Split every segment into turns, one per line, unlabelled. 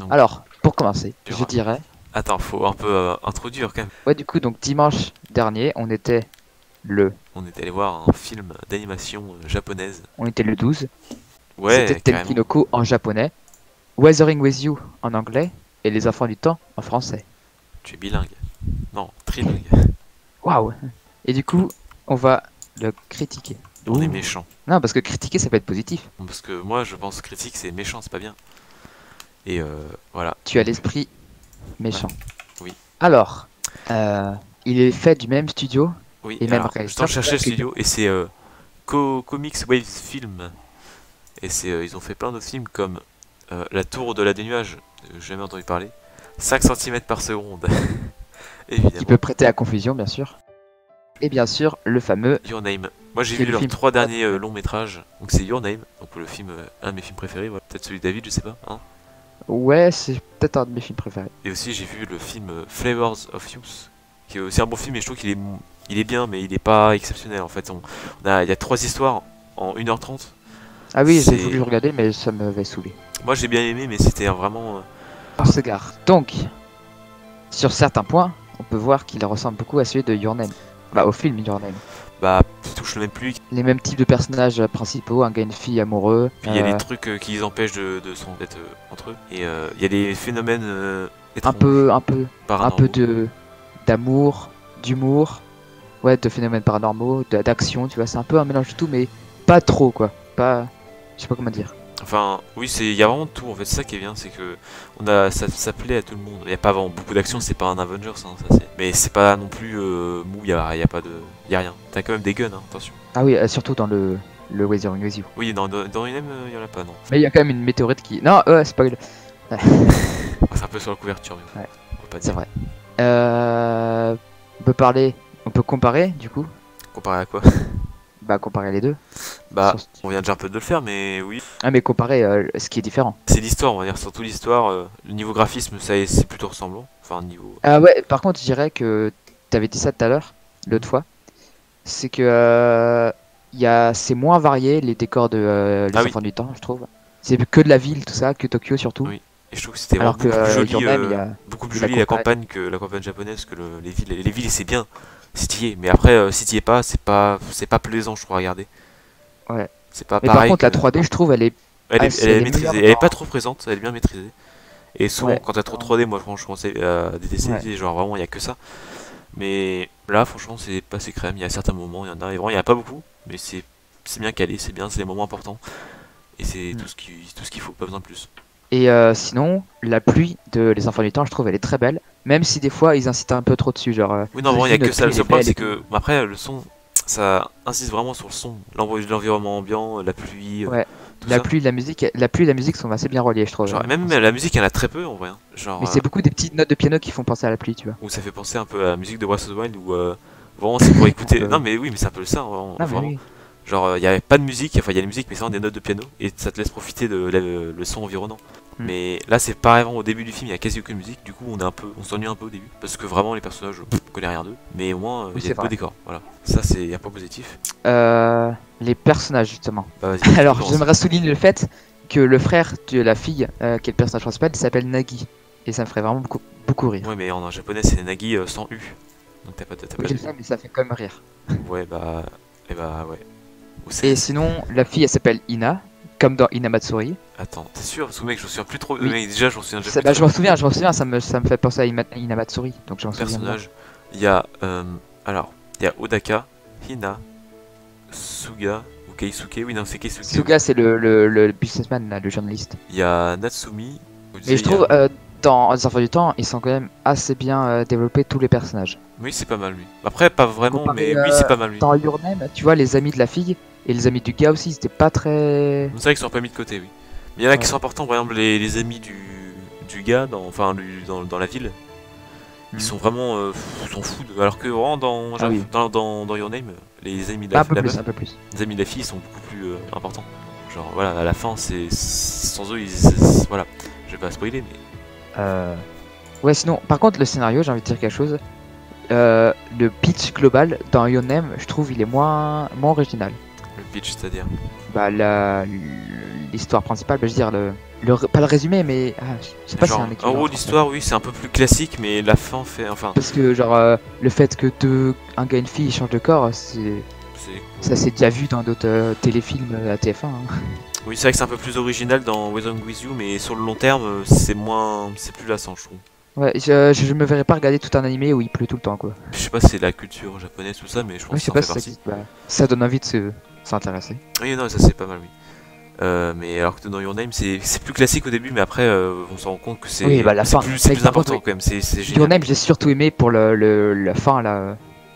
Donc,
Alors, pour commencer,
dur,
je
hein.
dirais...
Attends, faut un peu introduire quand même.
Ouais, du coup, donc dimanche dernier,
On est allé voir un film d'animation japonaise.
on était le 12. C'était
Ouais, carrément.
Tenkinoko en japonais, Weathering with You en anglais, et Les Enfants du Temps en français.
Tu es bilingue. Non, trilingue.
Waouh! Et du coup, on va le critiquer.
On est
Ouh.
méchant.
Non, parce que critiquer, ça peut être positif.
Parce que moi, je pense critique, c'est méchant, c'est pas bien. Et voilà.
Tu as l'esprit méchant.
Oui.
Alors, il est fait du même studio
Oui,
et même
alors, je t'en
réalisateur
cherchais le
que...
studio et c'est Comics Waves Film. Et c'est ils ont fait plein d'autres films comme La Tour de la des Nuages, j'ai jamais entendu parler. 5 centimètres par seconde,
qui
évidemment.
peut prêter à confusion, bien sûr. Et bien sûr, le fameux...
Your Name. Moi j'ai
C'est
vu
le
leurs
film.
3 derniers longs métrages. Donc c'est Your Name, donc le film, un de mes films préférés, voilà. Peut-être celui de David, je sais pas. Hein.
Ouais, c'est peut-être un de mes films préférés.
Et aussi j'ai vu le film Flavors of Youth, qui est aussi un bon film, mais je trouve il est bien, mais il est pas exceptionnel en fait. Il y a 3 histoires en 1h30.
Ah oui, j'ai
C'est-
voulu le regarder, mais ça m'avait saoulé.
Moi j'ai bien aimé, mais c'était vraiment.
Par égard. Donc, sur certains points, on peut voir qu'il ressemble beaucoup à celui de Your Name. Bah, au film Your Name.
Bah, tu touches le même public.
Les mêmes types de personnages principaux, un gars et une fille amoureux.
Puis il y a des trucs qui les empêchent d'être entre eux. Et il y a des phénomènes
un
étranges,
peu
paranormaux.
de d'amour, d'humour, ouais, de phénomènes paranormaux, d'action, tu vois, c'est un peu un mélange de tout, mais pas trop, quoi. Pas, je sais pas comment dire.
Enfin, oui, il y a vraiment de tout en fait. C'est ça qui est bien, c'est que ça plaît à tout le monde. Il y a pas vraiment beaucoup d'action, c'est pas un Avengers, hein, ça c'est. Mais c'est pas non plus mou. Il y a pas de, il y a rien. T'as quand même des guns, hein, attention.
Ah oui, surtout dans le Weathering with You.
Oui, dans une il y en a pas, non.
Mais il y a quand même une météorite qui. Non, spoil.
C'est un peu sur la couverture, mais
Ouais.
on va pas
C'est
dire.
vrai. On peut comparer du coup.
Comparé à quoi?
Bah comparer les deux.
Bah,
Sur-
on vient déjà un peu de le faire, mais oui.
Ah mais comparer ce qui est différent.
C'est l'histoire, on va dire, surtout l'histoire. Le niveau graphisme, c'est plutôt ressemblant. Enfin, niveau.
Ah ouais, par contre je dirais que t'avais dit ça tout à l'heure, l'autre fois. C'est que c'est moins varié les décors de Les
Ah oui.
Enfants du Temps, je trouve. C'est que de la ville, tout ça, que Tokyo surtout.
Oui. Et je trouve que c'était vraiment
Alors que
beaucoup plus joli,
Your Name, il y a
beaucoup plus
la
joli la
campagne.
campagne que la campagne japonaise que les villes. Les villes, c'est bien, si t'y es. Mais après, si t'y es pas, c'est pas plaisant, je trouve, à regarder.
Ouais.
C'est pas
Mais par
pareil
contre
que.
la 3D, je trouve, elle est
Elle est
meilleure
maîtrisée. Elle est
dans-
pas trop présente, elle est bien maîtrisée. Et souvent,
Ouais.
quand t'as trop 3D, moi, franchement, je commençais à détester.
Ouais.
Genre, vraiment, il y a que ça. Mais là, franchement, c'est pas assez crème. Il y a certains moments, il y en a. Et vraiment, il y en a pas beaucoup. Mais c'est bien calé, c'est bien, c'est des moments importants. Et c'est
Mm.
tout ce qu'il faut, pas besoin de plus.
Et sinon, la pluie de Les Enfants du Temps, je trouve, elle est très belle. Même si des fois, ils incitent un peu trop dessus. Genre,
Oui, non, vraiment, il y a que
notre
ça. Le
pluie, elle
seul
est
problème,
belle
c'est
et
que
tout.
après, le son, ça insiste vraiment sur le son, l'environnement ambiant, la pluie,
Ouais.
tout ça.
La pluie et la musique sont assez bien reliées, je trouve.
Genre, même la musique, il y en a très peu en vrai. Hein. Genre,
Mais c'est beaucoup des petites notes de piano qui font penser à la pluie, tu vois.
où ça fait penser un peu à la musique de Breath of the Wild, où vraiment c'est pour écouter.
peu.
Non, mais oui, mais c'est un peu ça, vraiment.
Non, mais
Vraiment.
oui.
Genre, il y avait pas de musique, enfin, il y a la musique, mais c'est vraiment des notes de piano, et ça te laisse profiter de le son environnant.
Mm.
Mais là, c'est pareil, vraiment, au début du film, il y a quasi aucune musique, du coup, on s'ennuie un peu au début, parce que vraiment, les personnages, on connaît rien d'eux, mais au moins,
Oui,
il y
c'est
a de beaux
vrai.
décors, voilà. Ça, c'est un point positif.
Les personnages, justement.
Bah, vas-y,
Alors,
commence.
j'aimerais souligner le fait que le frère de la fille, qui est le personnage principal, s'appelle Nagi. Et ça me ferait vraiment beaucoup rire.
Ouais, mais en japonais, c'est Nagi sans U. Donc t'as pas
Oui, je
de.
sais, mais ça fait quand même rire.
Ouais, bah. Et bah, ouais. Ou
Et sinon, la fille, elle s'appelle Ina, comme dans Inamatsuri.
Attends, t'es sûr? Parce que mec, je me souviens plus trop.
Oui.
Mec, déjà, je me souviens déjà
Ça,
plus
bah,
trop
je m'en souviens, ça me fait penser à Inamatsuri. Donc, j'en
du
souviens.
personnage. Il y a. Alors, il y a Odaka, Hina, Suga, ou Keisuke. Oui, non, c'est Keisuke.
Suga, c'est le businessman, là, le journaliste.
Il y a Natsumi. Vous
Mais
disiez,
je
il y a-
trouve, dans Les Enfants du Temps, ils sont quand même assez bien développés, tous les personnages.
Oui, c'est pas mal lui. Après, pas vraiment,
Comparé,
mais oui, c'est pas mal lui.
Dans Your Name, tu vois, les amis de la fille et les amis du gars aussi, c'était pas très...
C'est vrai qu'ils sont pas mis de côté, oui. Mais il y en a qui
Ouais.
sont importants, par exemple, les amis du gars, dans la ville. Ils
Mhm.
sont vraiment. S'en foutent. Alors que vraiment,
Ah oui.
dans Your Name, les amis de la,
Un peu
la
plus,
meuf,
un peu plus.
les amis de la fille sont beaucoup plus importants. Genre, voilà, à la fin, sans eux, voilà. Je vais pas spoiler, mais.
Ouais, sinon, par contre, le scénario, j'ai envie de dire quelque chose. Le pitch global dans Your Name, je trouve, il est moins original.
Le pitch, c'est-à-dire.
Bah, l'histoire principale, bah, je veux dire, pas le résumé, mais je sais pas si c'est
Genre,
un
en
équivalent.
gros,
en français.
l'histoire, oui, c'est un peu plus classique, mais la fin fait. Enfin,
Parce que genre le fait que un gars et une fille ils changent de corps, ça
c'est.
s'est déjà vu dans d'autres téléfilms à TF1. Hein.
Oui, c'est vrai que c'est un peu plus original dans What's Wrong With You, mais sur le long terme, c'est moins. C'est plus lassant, je trouve.
Ouais, je me verrais pas regarder tout un animé où il pleut tout le temps quoi.
Je sais pas si c'est la culture japonaise, tout ça, mais je pense
Oui,
que
je sais
ça en
pas
fait
si ça
partie.
existe. Bah, ça donne envie de s'intéresser.
Oui, non, ça c'est pas mal, oui. Mais alors que dans Your Name, c'est plus classique au début, mais après, on se rend compte que
Oui, bah la fin.
c'est
Mec,
plus
par contre,
important
oui.
quand même, c'est
Your
génial.
Name, j'ai surtout aimé pour la fin,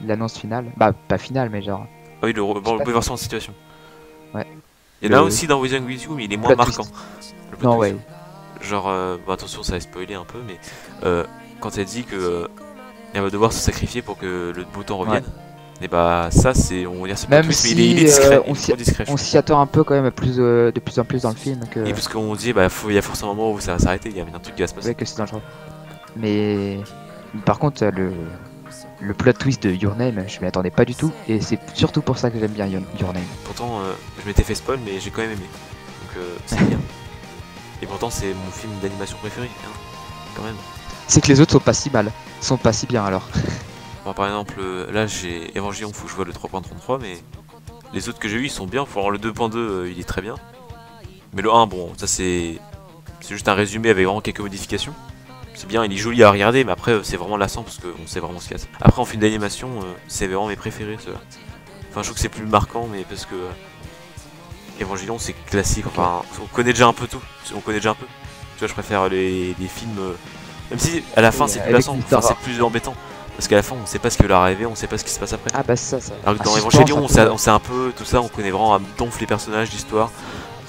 l'annonce finale. Bah, pas finale, mais genre.
Ah oui, le
Je sais pas.
bouleversement de situation.
Ouais.
Il y en a
Le
aussi dans What's Wrong With You, mais il est moins
plot
marquant.
twist.
Le plot
Non,
twist.
ouais.
Genre, bon, attention, ça va spoiler un peu, mais quand elle dit que elle va devoir se sacrifier pour que le beau temps revienne, et bah ça, c'est, on va dire, ce plot
Même
twist, mais
si
il est discret, il
on
est trop discret, je
on
trouve.
s'y attend un peu quand même de plus en plus dans le film que,
Et parce qu'on dit, bah, il y a forcément un moment où ça va s'arrêter, il y a un truc qui va se passer.
ouais, que c'est dangereux. Mais par contre, le plot twist de Your Name, je m'y attendais pas du tout. Et c'est surtout pour ça que j'aime bien Your Name.
Pourtant, je m'étais fait spoil, mais j'ai quand même aimé. Donc, c'est bien. Et pourtant, c'est mon film d'animation préféré, hein, quand même.
C'est que les autres sont pas si mal. Sont pas si bien alors.
Bon, par exemple, là, j'ai Evangelion, faut que je vois le 3.33, mais les autres que j'ai eu, ils sont bien. Faut voir le 2.2, il est très bien. Mais le 1, bon, ça c'est juste un résumé avec vraiment quelques modifications. C'est bien, il est joli à regarder, mais après, c'est vraiment lassant parce qu'on sait vraiment ce qu'il y a. Après, en film d'animation, c'est vraiment mes préférés, ceux-là. Enfin, je trouve que c'est plus marquant, mais parce que Evangelion, c'est classique. Enfin, on connaît déjà un peu tout. On connaît déjà un peu. Tu vois, je préfère les films. Même si à la fin,
Et
c'est plus
avec
lassant, enfin,
l'histoire.
c'est plus embêtant. Parce qu'à la fin, on sait pas ce qu'il leur est arrivé, on sait pas ce qui se passe après.
Ah bah ça.
Alors que
Un
dans
suspense
Evangelion,
un peu.
on sait un peu tout ça, on connaît vraiment à donf les personnages, l'histoire.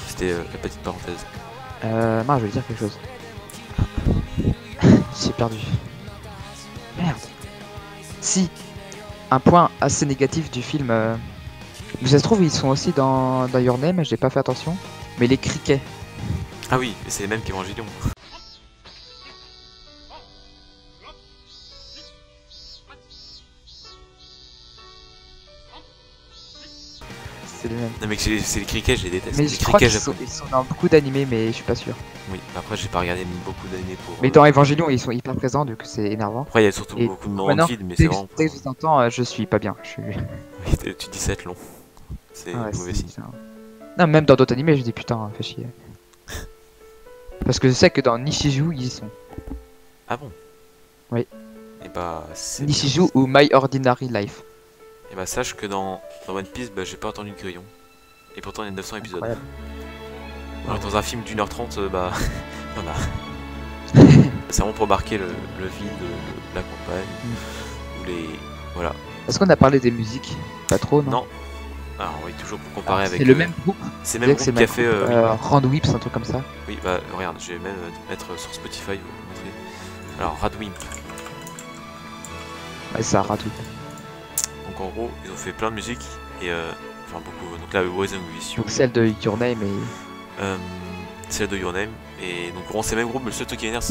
C'était la petite parenthèse.
Non, je voulais dire quelque chose. J'ai perdu. Merde. Si, un point assez négatif du film. Mais ça se trouve, ils sont aussi dans Your Name, j'ai pas fait attention. Mais les criquets.
Ah oui, et c'est les mêmes qu'Evangelion.
C'est les mêmes.
Non mais c'est les criquets, je les déteste.
Mais
Les
je crois
criquets
qu'ils sont,
japonais.
ils sont dans beaucoup d'animés, mais je suis pas sûr.
Oui, après j'ai pas regardé beaucoup d'animés pour.
Mais dans Evangelion, ils sont hyper présents, donc c'est énervant.
Après il y a surtout
Et
beaucoup de moments de
maintenant,
vide, mais c'est
dès que,
vraiment.
dès que je les entends, je suis pas bien. Je suis...
Oui, tu dis ça être long. C'est
Ah ouais,
mauvais signe.
Non, même dans d'autres animés, je dis putain, fais chier. Parce que je sais que dans Nishiju, ils y sont.
Ah bon?
Oui.
Et bah c'est.
Nishiju ou My Ordinary Life.
Et bah sache que dans One Piece, bah j'ai pas entendu le grillon. Et pourtant il y a 900 épisodes.
Incroyable.
Alors que dans un film d'1h30, bah il y en a. C'est vraiment pour marquer le vide, la campagne, ou les. Voilà.
Est-ce qu'on a parlé des musiques? Pas trop, non?
Non. Alors oui, toujours pour comparer
Alors,
avec.
c'est le même groupe.
C'est le même
C'est
groupe qui a fait.
Rand Whips, un truc comme ça.
Oui, bah regarde, je vais même mettre sur Spotify vous montrer. Alors Radwimp.
Ouais, ça rate tout.
Donc en gros, ils ont fait plein de musiques et enfin beaucoup. Donc là, What's Wrong With You,
Donc celle de Your Name et...
celle de Your Name. Et donc vraiment c'est le même groupe, mais le seul truc qui est énerve,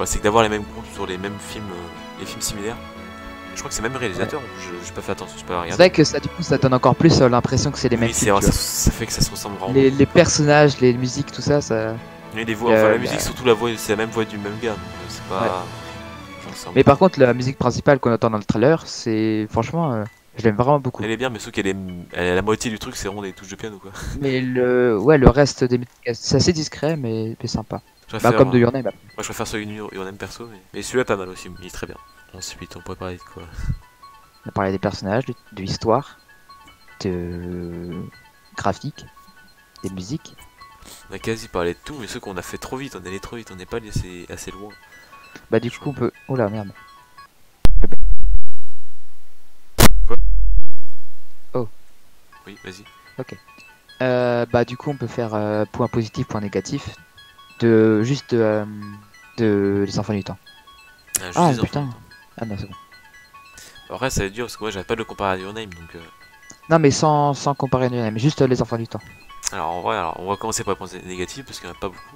c'est que d'avoir les mêmes groupes sur les mêmes films, les films similaires. Je crois que c'est le même réalisateur. J'ai pas fait attention, j'ai pas
C'est
regardé.
vrai que ça, du coup, ça donne encore plus l'impression que c'est les mêmes
Oui,
films. Tu vois.
ça fait que ça se ressemble vraiment.
Les personnages, les musiques, tout ça, ça...
Oui, les voix, enfin la musique, surtout la voix, c'est la même voix du même gars. Donc c'est pas.
Ouais.
Genre, c'est un
Mais par contre, la musique principale qu'on entend dans le trailer, c'est... Franchement, je l'aime vraiment beaucoup.
Elle est bien, mais sauf qu'elle est, la moitié du truc, c'est vraiment des touches de piano quoi.
Mais le reste des musiques, c'est assez discret, mais sympa.
Je
Bah, comme de Your Name.
Moi je préfère celui de Your Name perso, mais celui-là pas mal aussi, il est très bien. Ensuite, on pourrait parler de quoi?
On a parlé des personnages, de l'histoire, de graphique, des musiques.
On a quasi parlé de tout, mais ceux qu'on a fait trop vite, on est allé trop vite, on n'est pas allé assez loin.
Bah du coup on peut... Oh là merde.
Quoi?
Oh.
Oui, vas-y.
Bah du coup on peut faire point positif, point négatif. De... Juste de les enfants du temps.
Juste
Ah
les enfants.
putain. Ah non c'est bon.
Après, ça va être dur parce que moi j'avais pas de le comparer à Your Name donc.
Non mais sans comparer à Your Name, juste les enfants du temps.
Alors en vrai, on va commencer par les points négatifs parce qu'il n'y en a pas beaucoup.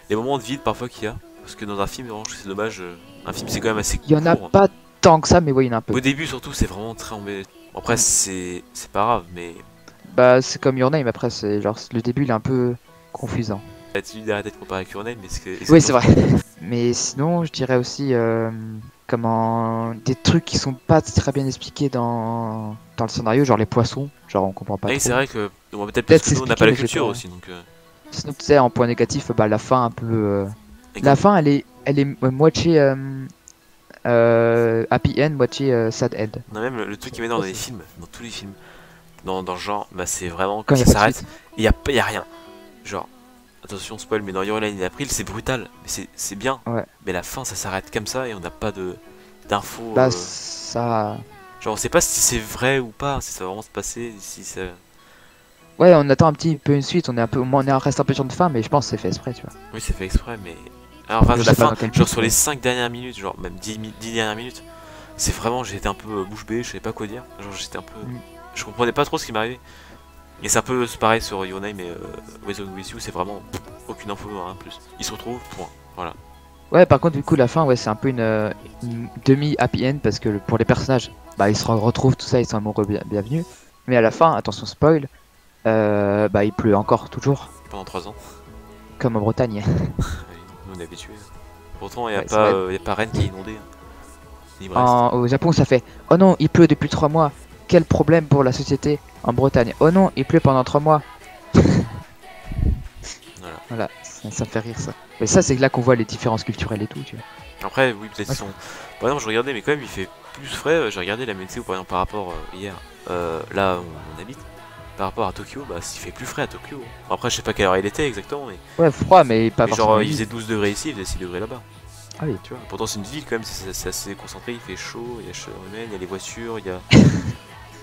Les moments de vide parfois qu'il y a, parce que dans un film, vraiment, je trouve que c'est dommage. Un film c'est quand même assez court.
Il y en a pas tant que ça, mais ouais il y en a un peu.
Au début surtout, c'est vraiment très embêtant. Après, c'est pas grave, mais.
Bah c'est comme Your Name après, c'est genre le début il est un peu confusant.
Là-dessus d'arrêter de comparer avec Your Name, mais
Oui, c'est vrai. Mais sinon, je dirais aussi comment des trucs qui sont pas très bien expliqués dans le scénario, genre les poissons, genre on comprend pas
Oui,
trop.
c'est vrai que bon, peut-être parce
Peut-être
que nous on n'a
s'expliquer,
pas la
mais j'ai
culture
pas-
aussi, donc.
Sinon, tu sais, en point négatif, bah la fin un peu.
Et
La
comme-
fin, elle est moitié happy end, moitié sad end.
on a même le truc qui met dans les films, dans tous les films, dans le genre, bah c'est vraiment
Quand
que
il y a
ça
pas de
s'arrête,
suite.
et y a rien. Genre, attention spoil, mais dans Your Line in April c'est brutal, mais c'est bien.
Ouais.
Mais la fin ça s'arrête comme ça et on n'a pas de d'infos.
Bah ça.
Genre on sait pas si c'est vrai ou pas, si ça va vraiment se passer, si ça.
Ouais, on attend un petit peu une suite, on est un peu, on reste un peu sur une fin, mais je pense que c'est fait exprès, tu vois.
Oui, c'est fait exprès, mais. Alors, enfin,
Je
la
sais pas
fin,
dans quel
genre
but,
sur les
mais-
5 dernières minutes, genre même 10 dernières minutes, c'est vraiment, j'étais un peu bouche bée, je savais pas quoi dire. Genre, j'étais un peu.
Mm.
Je comprenais pas trop ce qui m'arrivait. Et c'est un peu pareil sur Your Name et With or With You, c'est vraiment aucune info, rien de plus. Ils se retrouvent, point. Voilà.
Ouais, par contre, du coup, la fin, ouais, c'est un peu une demi-happy end parce que pour les personnages, bah, ils se retrouvent, tout ça, ils sont amoureux, bienvenus. Mais à la fin, attention, spoil, bah, il pleut encore, toujours,
Pendant 3 ans.
comme en Bretagne.
Ouais, nous on est habitués. Pourtant, y a
Ouais, c'est
pas,
vrai.
y a pas Rennes qui est inondé. Hein. Ni Brest.
Au Japon, ça fait oh non, il pleut depuis 3 mois. Quel problème pour la société en Bretagne. Oh non, il pleut pendant 3 mois. Voilà, ça me fait rire ça. Mais ça, c'est là qu'on voit les différences culturelles et tout, tu vois.
Après, oui, peut-être
Ouais,
qu'ils sont. Par exemple, je regardais, mais quand même, il fait plus frais. J'ai regardé la météo, par exemple, par rapport hier, là où on habite, par rapport à Tokyo, bah, il fait plus frais à Tokyo. Après, je sais pas quelle heure il était exactement, mais,
Ouais, froid, mais pas
mais
forcément.
genre, il
humide.
faisait 12 degrés ici, il faisait 6 degrés là-bas.
Ah oui.
Tu vois, pourtant, c'est une ville quand même, c'est assez concentré, il fait chaud, il y a chaleur humaine, il y a les voitures, il y a.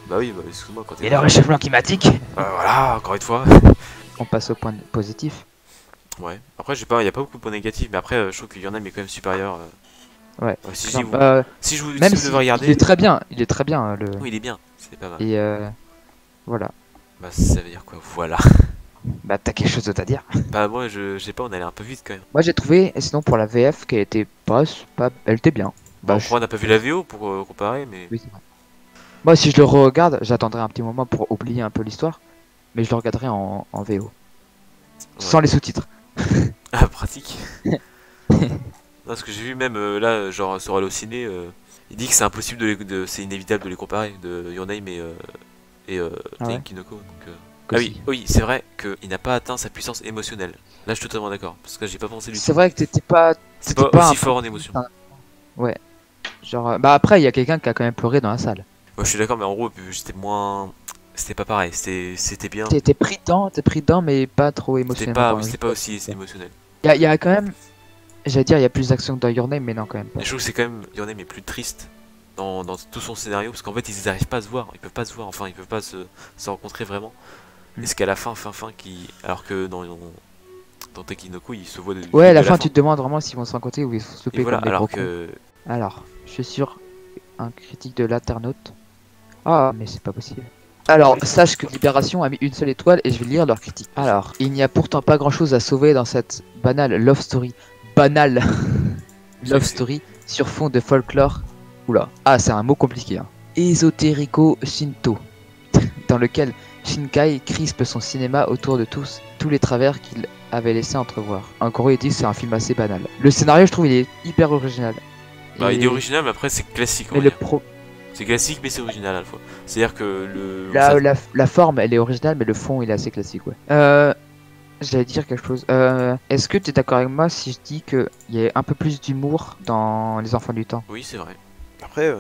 Bah oui, bah excuse-moi quand t'es.
Et le réchauffement climatique.
Voilà, encore une fois.
On passe au point positif.
Ouais, après, j'ai pas, y a pas beaucoup de points négatifs, mais après, je trouve qu'il y en a, mais quand même supérieur.
Ouais.
Si je dis, si je vous,
Même
si vous
si
devez regarder.
il est très bien, le.
Oui, il est bien, c'est pas mal.
Et voilà.
Bah, ça veut dire quoi? Voilà.
Bah t'as quelque chose d'autre à dire.
Bah, moi, je sais pas, on allait un peu vite quand même.
Moi j'ai trouvé, et sinon pour la VF, qu'elle était pas, elle était bien.
Bah,
je-
on n'a pas vu la VO pour comparer, mais.
Oui, c'est vrai. Moi si je le regarde, j'attendrai un petit moment pour oublier un peu l'histoire, mais je le regarderai en VO. Sans les sous-titres.
Ah, pratique. Non, ce que j'ai vu même là, genre sur Allociné, il dit que c'est impossible c'est inévitable de les comparer, de Your Name et
Ah ouais.
Tenkinoko. Donc,
Que
ah
si.
oui, oui, c'est vrai qu'il n'a pas atteint sa puissance émotionnelle. Là, je suis totalement d'accord, parce que j'ai pas pensé du tout.
C'est vrai que t'étais pas.
C'est
t'étais
pas aussi
un-
fort en émotion.
Ouais. Genre, bah après il y a quelqu'un qui a quand même pleuré dans la salle.
Ouais, je suis d'accord, mais en gros, j'étais moins. C'était pas pareil, c'était bien.
T'es pris dedans, mais pas trop émotionnellement.
C'était pas aussi émotionnel.
Il y a quand même, j'allais dire, il y a plus d'action que dans Your Name, mais non quand même pas.
Et je trouve que c'est quand même Your Name est plus triste dans tout son scénario, parce qu'en fait, ils arrivent pas à se voir, ils peuvent pas se voir, enfin, ils peuvent pas se rencontrer vraiment. Et c'est qu'à la fin, qui. Alors que dans Tekinoko, ils se voient de.
Ouais, à la
de
fin tu te demandes vraiment s'ils vont se rencontrer ou ils vont se
Et
louper
voilà,
comme des
alors
gros cons.
que.
Alors, je suis sur un critique de l'internaute. Ah, mais c'est pas possible. Alors, sache que Libération a mis une seule étoile et je vais lire leur critique. Alors, il n'y a pourtant pas grand chose à sauver dans cette banale love story. Banale love story sur fond de folklore. Oula, ah, c'est un mot compliqué. Hein. Ésotérico-shinto. Dans lequel Shinkai crispe son cinéma autour de tous les travers qu'il avait laissé entrevoir. En gros, il dit que c'est un film assez banal. Le scénario, je trouve, il est hyper original.
Bah,
Et-
il est original, mais après, c'est classique. on
Mais
va
le
dire.
pro...
C'est classique, mais c'est original à la fois. C'est-à-dire que le.
la forme, elle est originale, mais le fond, il est assez classique, ouais. J'allais dire quelque chose. Est-ce que tu es d'accord avec moi si je dis qu'il y a un peu plus d'humour dans Les Enfants du Temps?
Oui, c'est vrai. Après,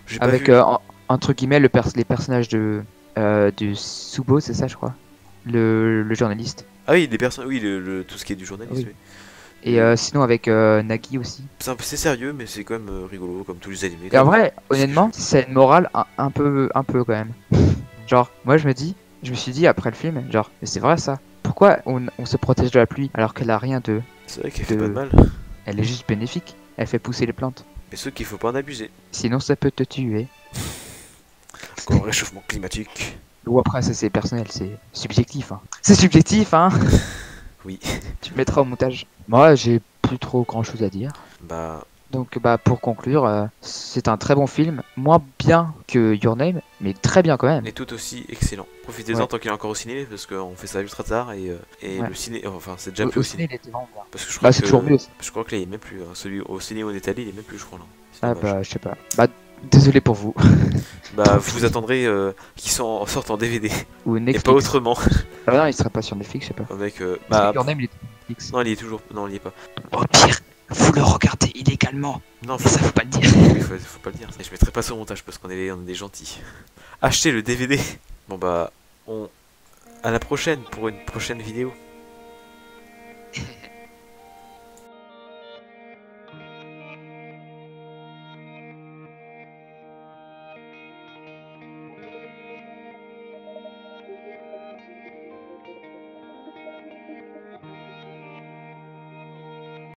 j'ai pas
Avec,
vu.
entre guillemets, les personnages du Subo, c'est ça, je crois. Le journaliste.
Ah oui, des personnes. Oui, tout ce qui est du journalisme.
Oui.
Oui.
Et sinon avec Nagi aussi.
C'est sérieux, mais c'est quand même rigolo, comme tous les animés.
Et en vrai, honnêtement, c'est une morale un peu quand même. Genre, moi je me suis dit après le film, genre, mais c'est vrai ça. Pourquoi on se protège de la pluie alors qu'elle a rien de...
C'est vrai qu'elle fait
de-
pas de mal.
Elle est juste bénéfique. Elle fait pousser les plantes.
Mais ceux qu'il faut pas en abuser.
Sinon ça peut te tuer.
Comme le réchauffement climatique.
Ou après ça c'est personnel, c'est subjectif. Hein. C'est subjectif, hein.
Oui.
Tu mettras au montage. Moi j'ai plus trop grand chose à dire.
Bah.
Donc bah pour conclure, c'est un très bon film, moins bien que Your Name, mais très bien quand même.
Et tout aussi excellent. Profitez-en
Ouais.
tant qu'il est encore au ciné, parce qu'on fait ça ultra tard et
Ouais.
le ciné, enfin c'est déjà
Au,
plus
au
au
ciné,
ciné.
il était vraiment bien.
Parce que
Bah c'est toujours mieux.
je crois que là il est même plus, celui au ciné où on est allé, il est même plus, je crois là. C'est
Ah
dommage.
bah je sais pas. Bah désolé pour vous.
Bah
Tant
vous
pis.
attendrez qu'ils sortent en DVD
Ou
et pas
Netflix.
autrement.
Ah bah non, il serait pas sur Netflix, je sais pas.
Avec
Parce que
bah
Your Name, il est sur Netflix.
non il y est toujours, non il y est pas.
Au pire, vous le regardez illégalement.
Non
Mais ça faut pas le dire.
oui, faut pas le dire. Je mettrai pas ça au montage parce on est des gentils. Achetez le DVD. Bon bah à la prochaine pour une prochaine vidéo.